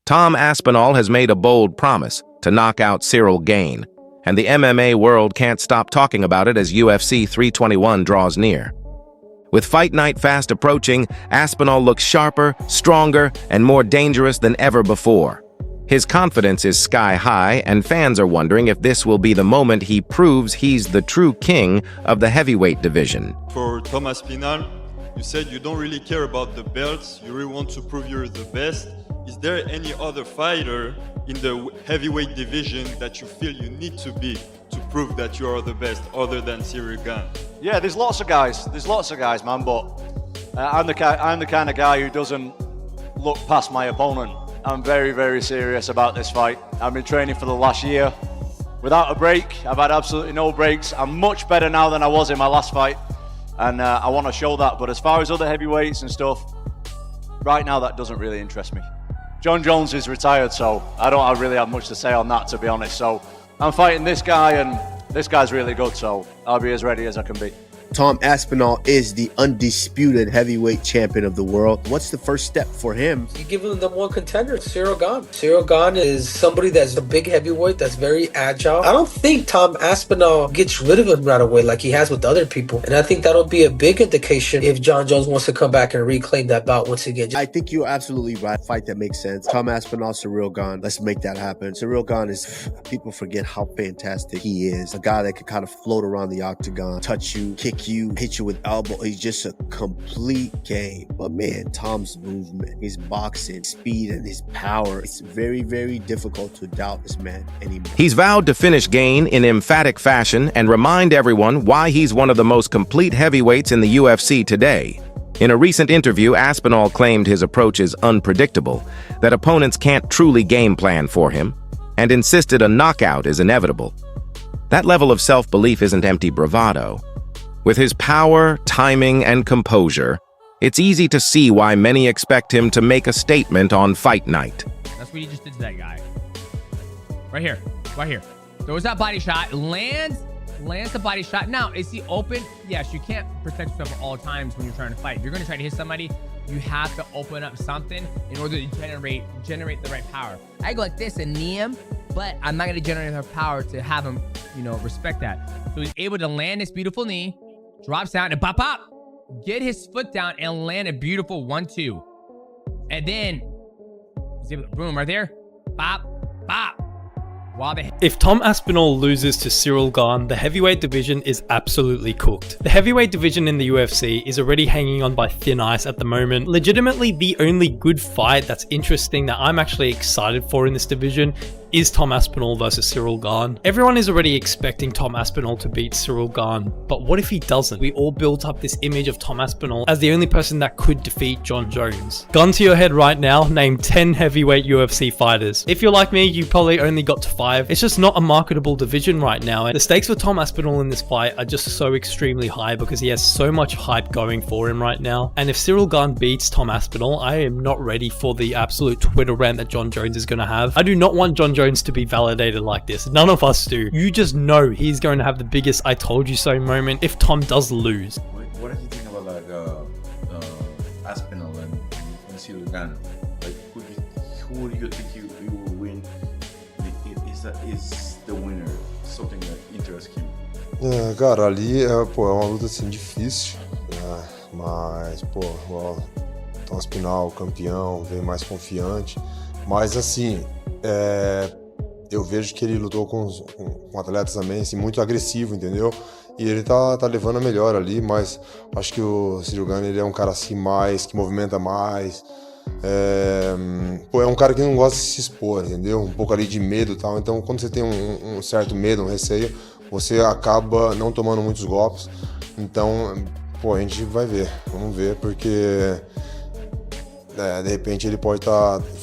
Tom Aspinall has made a bold promise to knock out Ciryl Gane, and the MMA world can't stop talking about it as UFC 321 draws near. With Fight Night fast approaching, Aspinall looks sharper, stronger, and more dangerous than ever before. His confidence is sky high, and fans are wondering if this will be the moment he proves he's the true king of the heavyweight division. For Tom Aspinall, you said you don't really care about the belts, you really want to prove you're the best. Is there any other fighter in the heavyweight division that you feel you need to be to prove that you are the best, other than Ciryl Gane? Yeah, there's lots of guys. There's lots of guys, man. But I'm the kind of guy who doesn't look past my opponent. I'm very, very serious about this fight. I've been training for the last year without a break. I've had absolutely no breaks. I'm much better now than I was in my last fight, and I want to show that. But as far as other heavyweights and stuff, right now that doesn't really interest me. John Jones is retired, so I don't really have much to say on that, to be honest. So I'm fighting this guy, and this guy's really good, so I'll be as ready as I can be. Tom Aspinall is the undisputed heavyweight champion of the world. What's the first step for him? You give him the one contender, Ciryl Gane. Ciryl Gane is somebody that's a big heavyweight, that's very agile. I don't think Tom Aspinall gets rid of him right away like he has with other people. And I think that'll be a big indication if John Jones wants to come back and reclaim that bout once again. I think you're absolutely right. Fight that makes sense. Tom Aspinall, Ciryl Gane. Let's make that happen. Ciryl Gane is, people forget how fantastic he is. A guy that can kind of float around the octagon, touch you, kick you, hit you with elbow. He's just a complete game. But man, Tom's movement, his boxing, speed, and his power, it's very, very difficult to doubt this man anymore. He's vowed to finish Gane in emphatic fashion and remind everyone why he's one of the most complete heavyweights in the UFC today. In a recent interview, Aspinall claimed his approach is unpredictable, that opponents can't truly game plan for him, and insisted a knockout is inevitable. That level of self-belief isn't empty bravado. With his power, timing, and composure, it's easy to see why many expect him to make a statement on Fight Night. That's what he just did to that guy. Right here. Right here. Throws that body shot. Lands the body shot. Now, is he open? Yes, you can't protect yourself at all times when you're trying to fight. If you're going to try to hit somebody, you have to open up something in order to generate the right power. I go like this and knee him, but I'm not going to generate enough power to have him, respect that. So he's able to land this beautiful knee, drops down and pop, get his foot down and land a beautiful 1-2. And then he's able to boom right there. Bop. If Tom Aspinall loses to Ciryl Gane, the heavyweight division is absolutely cooked. The heavyweight division in the UFC is already hanging on by thin ice at the moment. Legitimately, the only good fight that's interesting that I'm actually excited for in this division is Tom Aspinall versus Ciryl Gane. Everyone is already expecting Tom Aspinall to beat Ciryl Gane, but what if he doesn't? We all built up this image of Tom Aspinall as the only person that could defeat John Jones. Gun to your head right now, name 10 heavyweight UFC fighters. If you're like me, you probably only got to 5. It's just not a marketable division right now, and the stakes for Tom Aspinall in this fight are just so extremely high because he has so much hype going for him right now. And if Ciryl Gane beats Tom Aspinall, I am not ready for the absolute Twitter rant that John Jones is going to have. I do not want John Jones to be validated like this. None of us do. You just know he's going to have the biggest I told you so moment if Tom does lose. What do you think about Aspinall and Ciryl Gane? Like, who do you think you will win? Is the winner something that interests you? Cara, ali é uma luta assim difícil, mas o Tom Aspinall, campeão, vem mais confiante, mas assim, eu vejo que ele lutou com atletas também assim, muito agressivo, entendeu? E ele tá levando a melhor ali, mas acho que o Ciryl Gane ele é um cara assim mais, que movimenta mais. É um cara que não gosta de se expor, entendeu? Um pouco ali de medo e tal. Então, quando você tem um certo medo, um receio, você acaba não tomando muitos golpes. Então, a gente vai ver. Vamos ver, porque de repente ele pode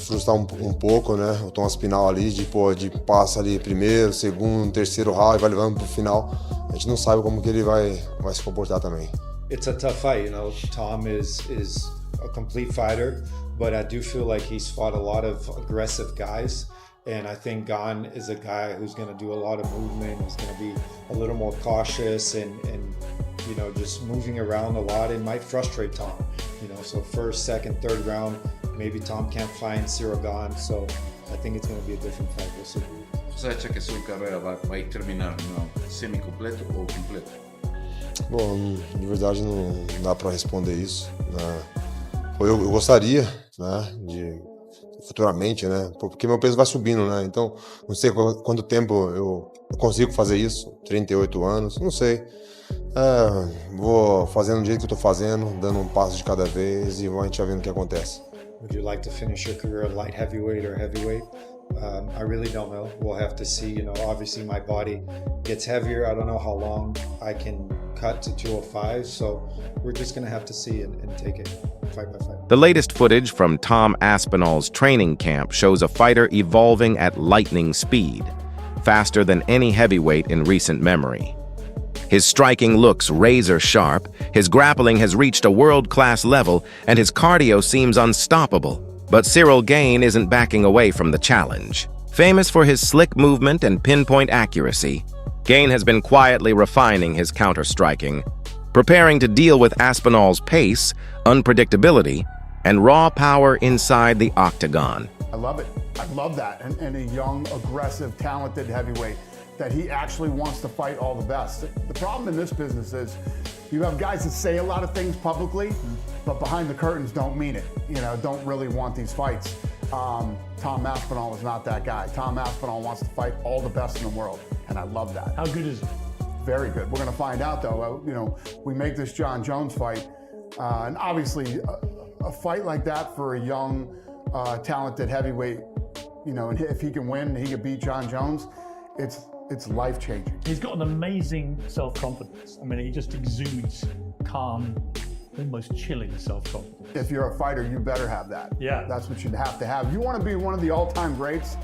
frustrar um pouco, né? O Tom Aspinall ali, de passa ali primeiro, segundo, terceiro round, vai levando pro final. A gente não sabe como que ele vai se comportar também. It's a tough fight, Tom is a complete fighter, but I do feel like he's fought a lot of aggressive guys, and I think Gane is a guy who's going to do a lot of movement. He's going to be a little more cautious and just moving around a lot. It might frustrate Tom, so first, second, third round, Maybe Tom can't find Ciryl Gane, so I think it's going to be a different fight. We'll see. Você acha que a sua carreira vai terminar semi-completo ou completo? Bom, de verdade não dá para responder isso, né? Eu gostaria, né, de futuramente, né, porque meu peso vai subindo, né? Então, não sei quanto tempo eu consigo fazer isso. 38 anos, não sei. Vou fazendo do jeito que eu tô fazendo, dando um passo de cada vez e a gente vai vendo o que acontece. Would you like to finish your career at light heavyweight or heavyweight? I really don't know. We'll have to see. You know, obviously my body gets heavier. I don't know how long I can cut to 205. So we're just going to have to see and take it fight by fight. The latest footage from Tom Aspinall's training camp shows a fighter evolving at lightning speed, faster than any heavyweight in recent memory. His striking looks razor sharp, his grappling has reached a world-class level, and his cardio seems unstoppable. But Ciryl Gane isn't backing away from the challenge. Famous for his slick movement and pinpoint accuracy, Gane has been quietly refining his counter-striking, preparing to deal with Aspinall's pace, unpredictability, and raw power inside the octagon. I love it. I love that. And a young, aggressive, talented heavyweight that he actually wants to fight all the best. The problem in this business is you have guys that say a lot of things publicly, but behind the curtains don't mean it, you know, don't really want these fights. Tom Aspinall is not that guy. Tom Aspinall wants to fight all the best in the world, and I love that. How good is he? Very good. We're gonna find out though. You know, we make this John Jones fight, and obviously a fight like that for a young, talented heavyweight, you know, and if he can win, he can beat John Jones, it's life-changing. He's got an amazing self-confidence. I mean, he just exudes calm, almost chilling self-confidence. If you're a fighter, you better have that. Yeah. That's what you'd have to have. You want to be one of the all-time greats,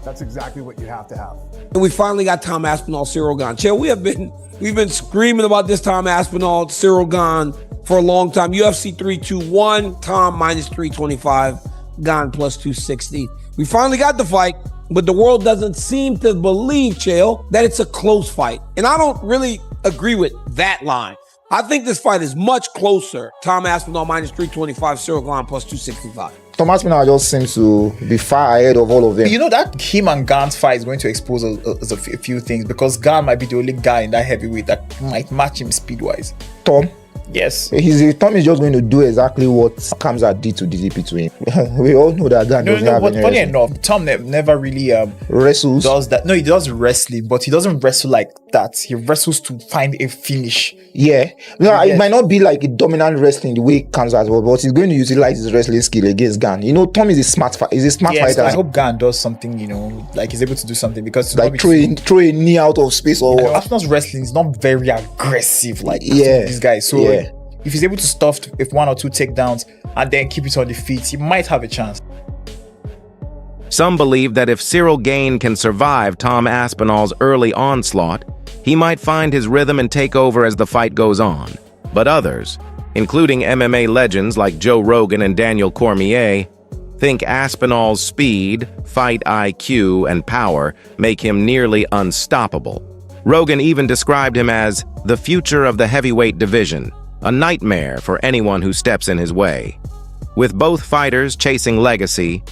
that's exactly what you have to have. And we finally got Tom Aspinall, Ciryl Gane. Chill, we've been screaming about this Tom Aspinall, Ciryl Gane for a long time. UFC 321, Tom minus 325, Gane plus 260. We finally got the fight, but the world doesn't seem to believe, Chael, that it's a close fight. And I don't really agree with that line. I think this fight is much closer. Tom Aspinall minus 325, Ciryl Gane plus 265. Tom Aspinall just seems to be far ahead of all of them. You know that him and Gane's fight is going to expose a few things, because Gane might be the only guy in that heavyweight that might match him speed-wise. Tom? Yes. Tom is just going to do exactly what Kamzat did to DDP to him. We all know that Gane doesn't have any funny enough, Tom never really wrestles. Does that. No, he does wrestling, but he doesn't wrestle like that. He wrestles to find a finish. Yeah. No, yes. It might not be like a dominant wrestling the way Kamzat was, but he's going to utilize his wrestling skill against Gane. You know, Tom is a smart fighter. Yes, I hope Gane does something, you know, like he's able to do something, because like throw a knee out of space or what. Aspinall's wrestling is not very aggressive like these guys. So if he's able to stuff with one or two takedowns and then keep it on the feet, he might have a chance. Some believe that if Ciryl Gane can survive Tom Aspinall's early onslaught, he might find his rhythm and take over as the fight goes on. But others, including MMA legends like Joe Rogan and Daniel Cormier, think Aspinall's speed, fight IQ, and power make him nearly unstoppable. Rogan even described him as the future of the heavyweight division, a nightmare for anyone who steps in his way. With both fighters chasing legacy,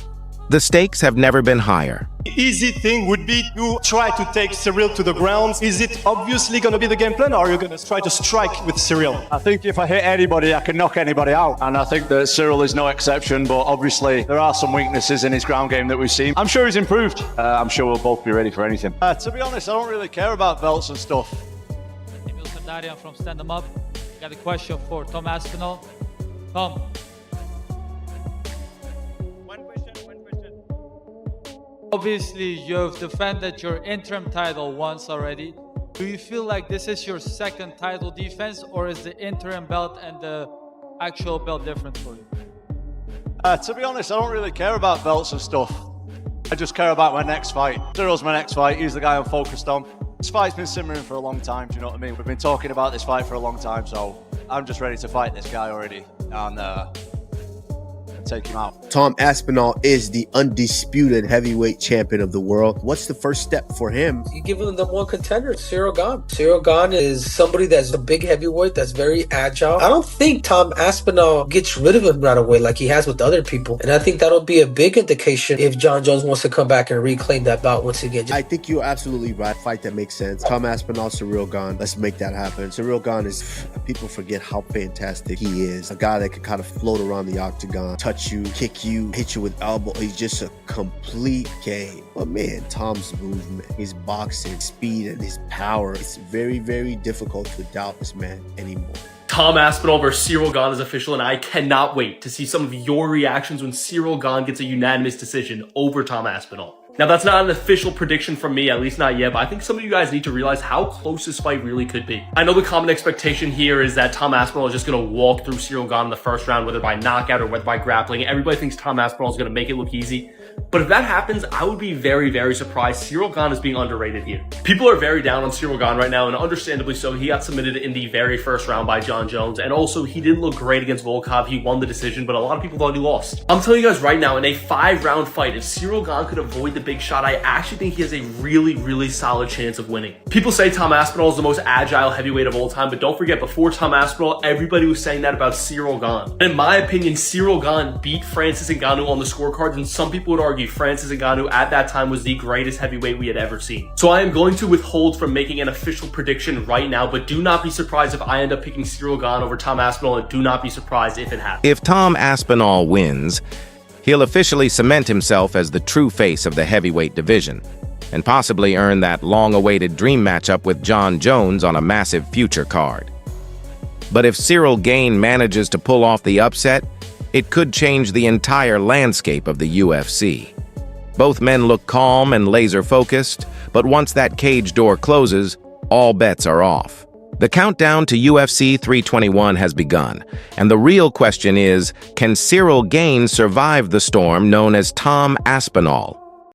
the stakes have never been higher. Easy thing would be to try to take Ciryl to the ground. Is it obviously going to be the game plan, or are you going to try to strike with Ciryl? I think if I hit anybody, I can knock anybody out. And I think that Ciryl is no exception, but obviously there are some weaknesses in his ground game that we've seen. I'm sure he's improved. I'm sure we'll both be ready for anything. To be honest, I don't really care about belts and stuff. Emil Sardarian from Stand 'Em Up. Got a question for Tom Aspinall. Tom. One question. Obviously, you've defended your interim title once already. Do you feel like this is your second title defense, or is the interim belt and the actual belt different for you? To be honest, I don't really care about belts and stuff. I just care about my next fight. Cyryl's my next fight. He's the guy I'm focused on. This fight's been simmering for a long time, do you know what I mean? We've been talking about this fight for a long time, so I'm just ready to fight this guy already. And take him out. Tom Aspinall is the undisputed heavyweight champion of the world. What's the first step for him? You give him the one contender, Ciryl Gane. Ciryl Gane is somebody that's a big heavyweight that's very agile. I don't think Tom Aspinall gets rid of him right away like he has with other people. And I think that'll be a big indication if John Jones wants to come back and reclaim that bout once again. I think you're absolutely right. Fight that makes sense. Tom Aspinall, Ciryl Gane. Let's make that happen. Ciryl Gane is, people forget how fantastic he is. A guy that can kind of float around the octagon, touch you, kick you, hit you with elbow. He's just a complete game. But man, Tom's movement, his boxing, speed, and his power, it's very, very difficult to doubt this man anymore. Tom Aspinall versus Ciryl Gane is official, and I cannot wait to see some of your reactions when Ciryl Gane gets a unanimous decision over Tom Aspinall. Now, that's not an official prediction from me, at least not yet, but I think some of you guys need to realize how close this fight really could be. I know the common expectation here is that Tom Aspinall is just going to walk through Ciryl Gane in the first round, whether by knockout or whether by grappling. Everybody thinks Tom Aspinall is going to make it look easy. But if that happens, I would be very, very surprised. Ciryl Gane is being underrated here. People are very down on Ciryl Gane right now, and understandably so. He got submitted in the very first round by John Jones, and also he didn't look great against Volkov. He won the decision, but a lot of people thought he lost. I'm telling you guys right now, in a 5-round fight, if Ciryl Gane could avoid the big shot, I actually think he has a really, really solid chance of winning. People say Tom Aspinall is the most agile heavyweight of all time, but don't forget, before Tom Aspinall, everybody was saying that about Ciryl Gane. And in my opinion, Ciryl Gane beat Francis Ngannou on the scorecards, and some people would argue Francis Ngannou at that time was the greatest heavyweight we had ever seen. So I am going to withhold from making an official prediction right now, but do not be surprised if I end up picking Ciryl Gane over Tom Aspinall, and do not be surprised if it happens. If Tom Aspinall wins, he'll officially cement himself as the true face of the heavyweight division, and possibly earn that long-awaited dream matchup with John Jones on a massive future card. But if Ciryl Gane manages to pull off the upset, it could change the entire landscape of the UFC. Both men look calm and laser-focused, but once that cage door closes, all bets are off. The countdown to UFC 321 has begun, and the real question is, can Ciryl Gane survive the storm known as Tom Aspinall?